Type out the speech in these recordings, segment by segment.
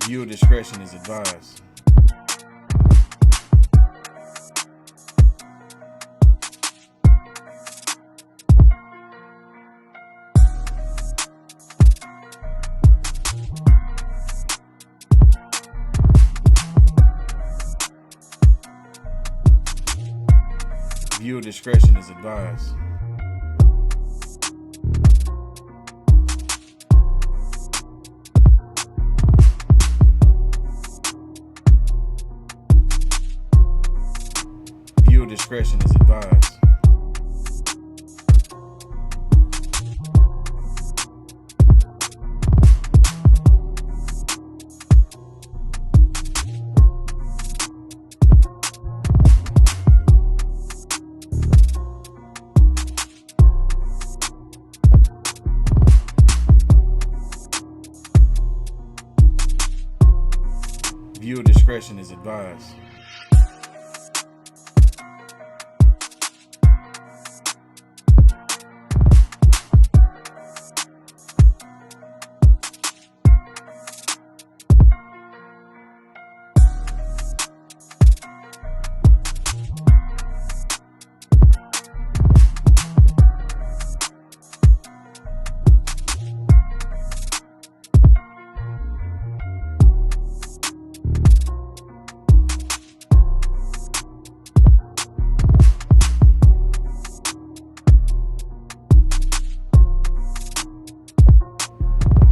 Viewer discretion is advised. Viewer discretion is advised. Viewer discretion is advised. Viewer discretion is advised.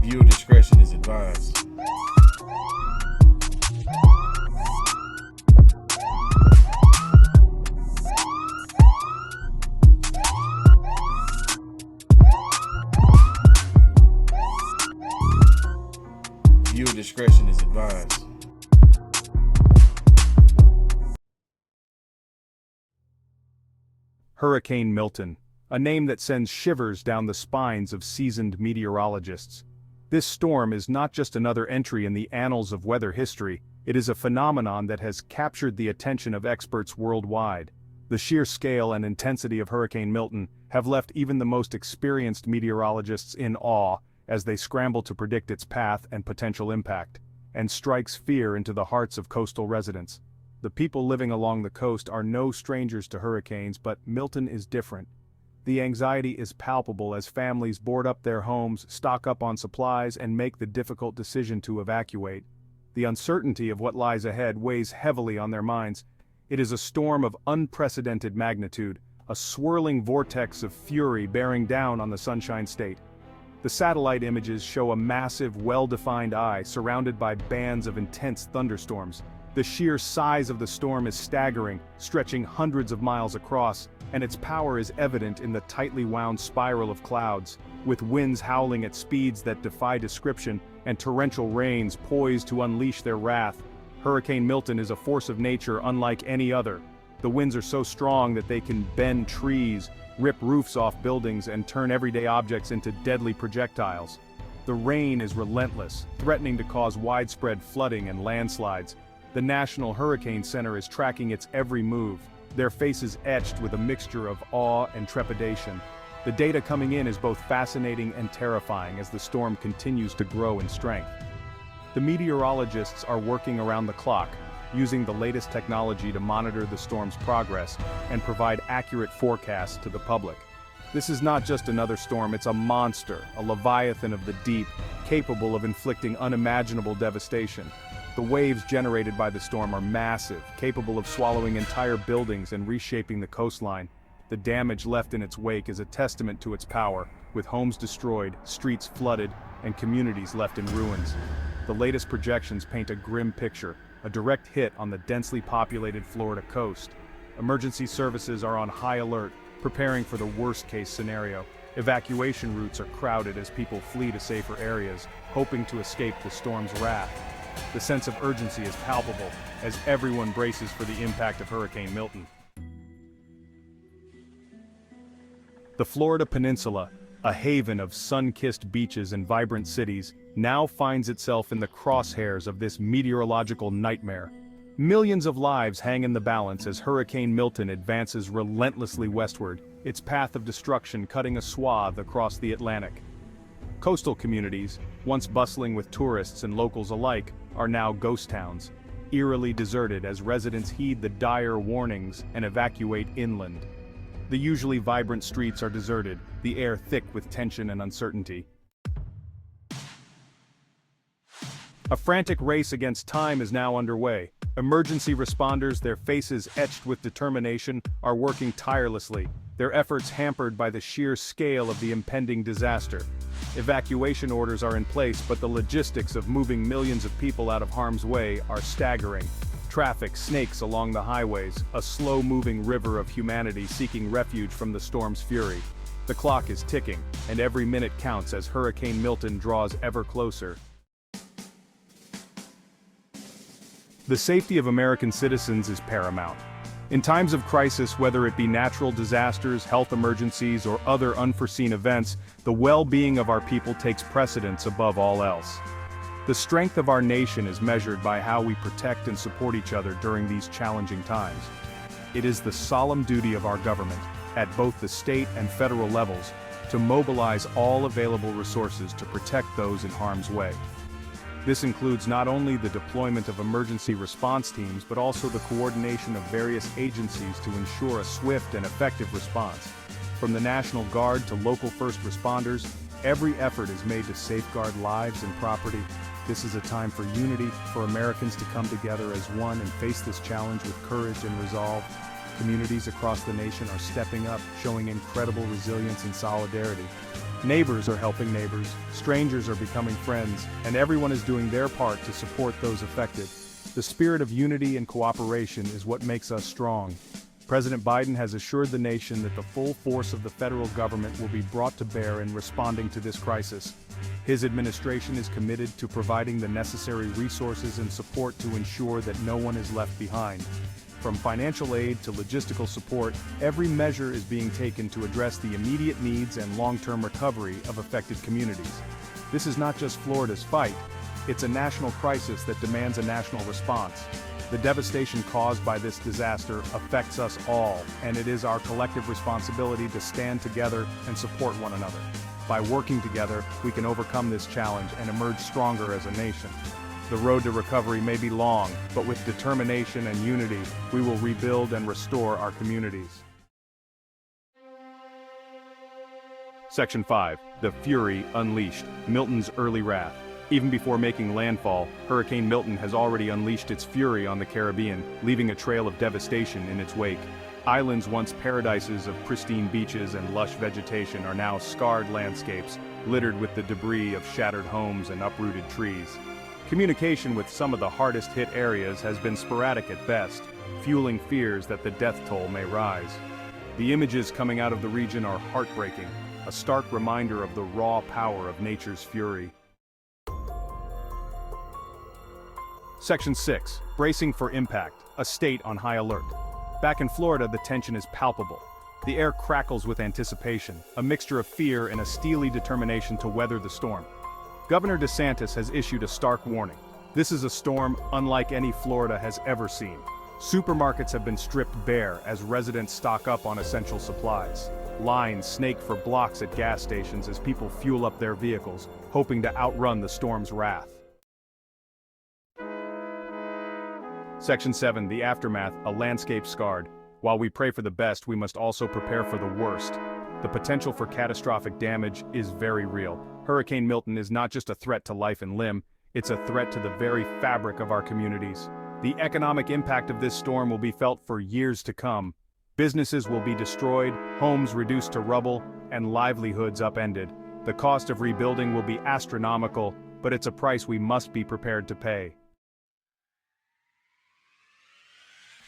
Viewer discretion is advised. Viewer discretion is advised. Hurricane Milton, a name that sends shivers down the spines of seasoned meteorologists. This storm is not just another entry in the annals of weather history, it is a phenomenon that has captured the attention of experts worldwide. The sheer scale and intensity of Hurricane Milton have left even the most experienced meteorologists in awe as they scramble to predict its path and potential impact, and strikes fear into the hearts of coastal residents. The people living along the coast are no strangers to hurricanes, but Milton is different. The anxiety is palpable as families board up their homes, stock up on supplies, and make the difficult decision to evacuate. The uncertainty of what lies ahead weighs heavily on their minds. It is a storm of unprecedented magnitude, a swirling vortex of fury bearing down on the Sunshine State. The satellite images show a massive, well-defined eye surrounded by bands of intense thunderstorms. The sheer size of the storm is staggering, stretching hundreds of miles across, and its power is evident in the tightly wound spiral of clouds, with winds howling at speeds that defy description and torrential rains poised to unleash their wrath. Hurricane Milton is a force of nature unlike any other. The winds are so strong that they can bend trees, rip roofs off buildings, and turn everyday objects into deadly projectiles. The rain is relentless, threatening to cause widespread flooding and landslides. The National Hurricane Center is tracking its every move, their faces etched with a mixture of awe and trepidation. The data coming in is both fascinating and terrifying as the storm continues to grow in strength. The meteorologists are working around the clock, using the latest technology to monitor the storm's progress and provide accurate forecasts to the public. This is not just another storm, it's a monster, a leviathan of the deep, capable of inflicting unimaginable devastation. The waves generated by the storm are massive, capable of swallowing entire buildings and reshaping the coastline. The damage left in its wake is a testament to its power, with homes destroyed, streets flooded, and communities left in ruins. The latest projections paint a grim picture, a direct hit on the densely populated Florida coast. Emergency services are on high alert, preparing for the worst-case scenario. Evacuation routes are crowded as people flee to safer areas, hoping to escape the storm's wrath. The sense of urgency is palpable as everyone braces for the impact of Hurricane Milton. The Florida Peninsula, a haven of sun-kissed beaches and vibrant cities, now finds itself in the crosshairs of this meteorological nightmare. Millions of lives hang in the balance as Hurricane Milton advances relentlessly westward, its path of destruction cutting a swath across the Atlantic. Coastal communities, once bustling with tourists and locals alike, are now ghost towns, eerily deserted as residents heed the dire warnings and evacuate inland. The usually vibrant streets are deserted, the air thick with tension and uncertainty. A frantic race against time is now underway. Emergency responders, their faces etched with determination, are working tirelessly, their efforts hampered by the sheer scale of the impending disaster. Evacuation orders are in place, but the logistics of moving millions of people out of harm's way are staggering. Traffic snakes along the highways, a slow-moving river of humanity seeking refuge from the storm's fury. The clock is ticking, and every minute counts as Hurricane Milton draws ever closer. The safety of American citizens is paramount. In times of crisis, whether it be natural disasters, health emergencies, or other unforeseen events, the well-being of our people takes precedence above all else. The strength of our nation is measured by how we protect and support each other during these challenging times. It is the solemn duty of our government, at both the state and federal levels, to mobilize all available resources to protect those in harm's way. This includes not only the deployment of emergency response teams but also the coordination of various agencies to ensure a swift and effective response. From the National Guard to local first responders, every effort is made to safeguard lives and property. This is a time for unity, for Americans to come together as one and face this challenge with courage and resolve. Communities across the nation are stepping up, showing incredible resilience and solidarity. Neighbors are helping neighbors, strangers are becoming friends, and everyone is doing their part to support those affected. The spirit of unity and cooperation is what makes us strong. President Biden has assured the nation that the full force of the federal government will be brought to bear in responding to this crisis. His administration is committed to providing the necessary resources and support to ensure that no one is left behind. From financial aid to logistical support, every measure is being taken to address the immediate needs and long-term recovery of affected communities. This is not just Florida's fight, it's a national crisis that demands a national response. The devastation caused by this disaster affects us all, and it is our collective responsibility to stand together and support one another. By working together, we can overcome this challenge and emerge stronger as a nation. The road to recovery may be long, but with determination and unity, we will rebuild and restore our communities. Section 5. The Fury Unleashed. Milton's Early Wrath. Even before making landfall, Hurricane Milton has already unleashed its fury on the Caribbean, leaving a trail of devastation in its wake. Islands once paradises of pristine beaches and lush vegetation are now scarred landscapes, littered with the debris of shattered homes and uprooted trees. Communication with some of the hardest-hit areas has been sporadic at best, fueling fears that the death toll may rise. The images coming out of the region are heartbreaking, a stark reminder of the raw power of nature's fury. Section 6. Bracing for Impact, a state on high alert. Back in Florida, the tension is palpable. The air crackles with anticipation, a mixture of fear and a steely determination to weather the storm. Governor DeSantis has issued a stark warning. This is a storm unlike any Florida has ever seen. Supermarkets have been stripped bare as residents stock up on essential supplies. Lines snake for blocks at gas stations as people fuel up their vehicles, hoping to outrun the storm's wrath. Section 7. The Aftermath, a landscape scarred. While we pray for the best, we must also prepare for the worst. The potential for catastrophic damage is very real. Hurricane Milton is not just a threat to life and limb, it's a threat to the very fabric of our communities. The economic impact of this storm will be felt for years to come. Businesses will be destroyed, homes reduced to rubble, and livelihoods upended. The cost of rebuilding will be astronomical, but it's a price we must be prepared to pay.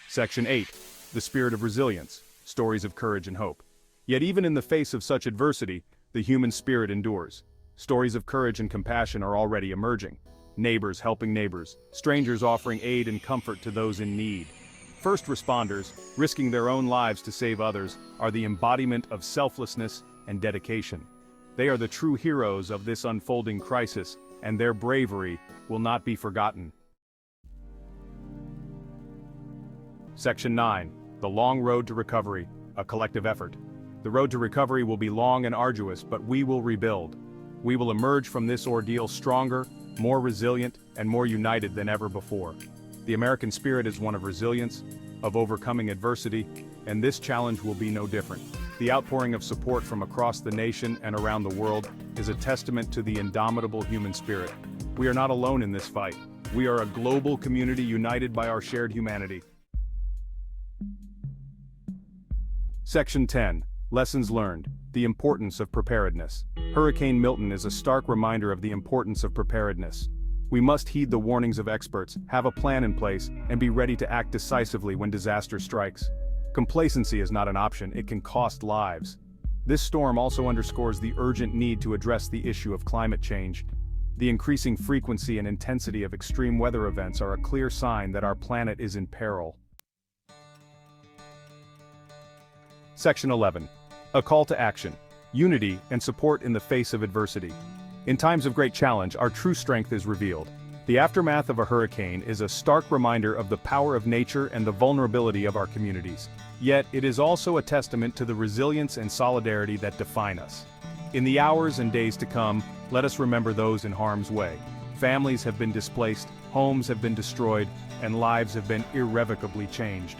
Section 8. The Spirit of Resilience, Stories of Courage and Hope. Yet even in the face of such adversity, the human spirit endures. Stories of courage and compassion are already emerging. Neighbors helping neighbors, strangers offering aid and comfort to those in need. First responders, risking their own lives to save others, are the embodiment of selflessness and dedication. They are the true heroes of this unfolding crisis, and their bravery will not be forgotten. Section 9. The Long Road to Recovery, a collective effort. The road to recovery will be long and arduous, but we will rebuild. We will emerge from this ordeal stronger, more resilient, and more united than ever before. The American spirit is one of resilience, of overcoming adversity, and this challenge will be no different. The outpouring of support from across the nation and around the world is a testament to the indomitable human spirit. We are not alone in this fight. We are a global community united by our shared humanity. Section 10. Lessons learned. The importance of preparedness. Hurricane Milton is a stark reminder of the importance of preparedness. We must heed the warnings of experts, have a plan in place, and be ready to act decisively when disaster strikes. Complacency is not an option, it can cost lives. This storm also underscores the urgent need to address the issue of climate change. The increasing frequency and intensity of extreme weather events are a clear sign that our planet is in peril. Section 11. A call to action. Unity and support in the face of adversity. In times of great challenge, our true strength is revealed. The aftermath of a hurricane is a stark reminder of the power of nature and the vulnerability of our communities. Yet, it is also a testament to the resilience and solidarity that define us. In the hours and days to come, let us remember those in harm's way. Families have been displaced, homes have been destroyed, and lives have been irrevocably changed.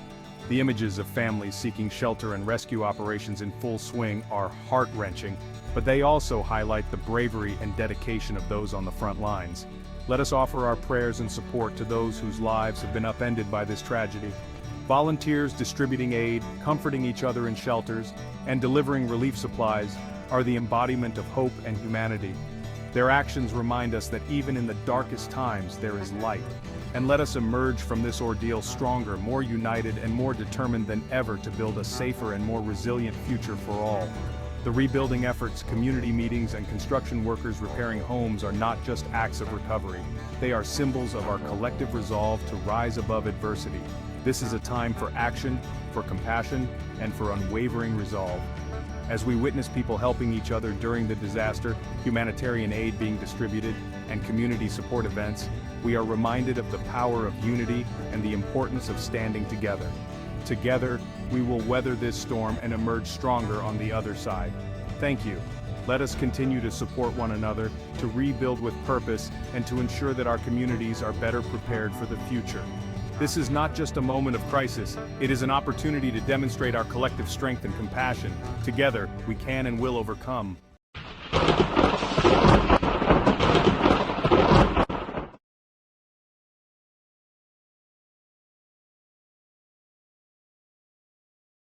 The images of families seeking shelter and rescue operations in full swing are heart-wrenching, but they also highlight the bravery and dedication of those on the front lines. Let us offer our prayers and support to those whose lives have been upended by this tragedy. Volunteers distributing aid, comforting each other in shelters, and delivering relief supplies are the embodiment of hope and humanity. Their actions remind us that even in the darkest times there is light. And let us emerge from this ordeal stronger, more united, and more determined than ever to build a safer and more resilient future for all. The rebuilding efforts, community meetings, and construction workers repairing homes are not just acts of recovery. They are symbols of our collective resolve to rise above adversity. This is a time for action, for compassion, and for unwavering resolve. As we witness people helping each other during the disaster, humanitarian aid being distributed, and community support events, we are reminded of the power of unity and the importance of standing together. Together, we will weather this storm and emerge stronger on the other side. Thank you. Let us continue to support one another, to rebuild with purpose, and to ensure that our communities are better prepared for the future. This is not just a moment of crisis, it is an opportunity to demonstrate our collective strength and compassion. Together, we can and will overcome.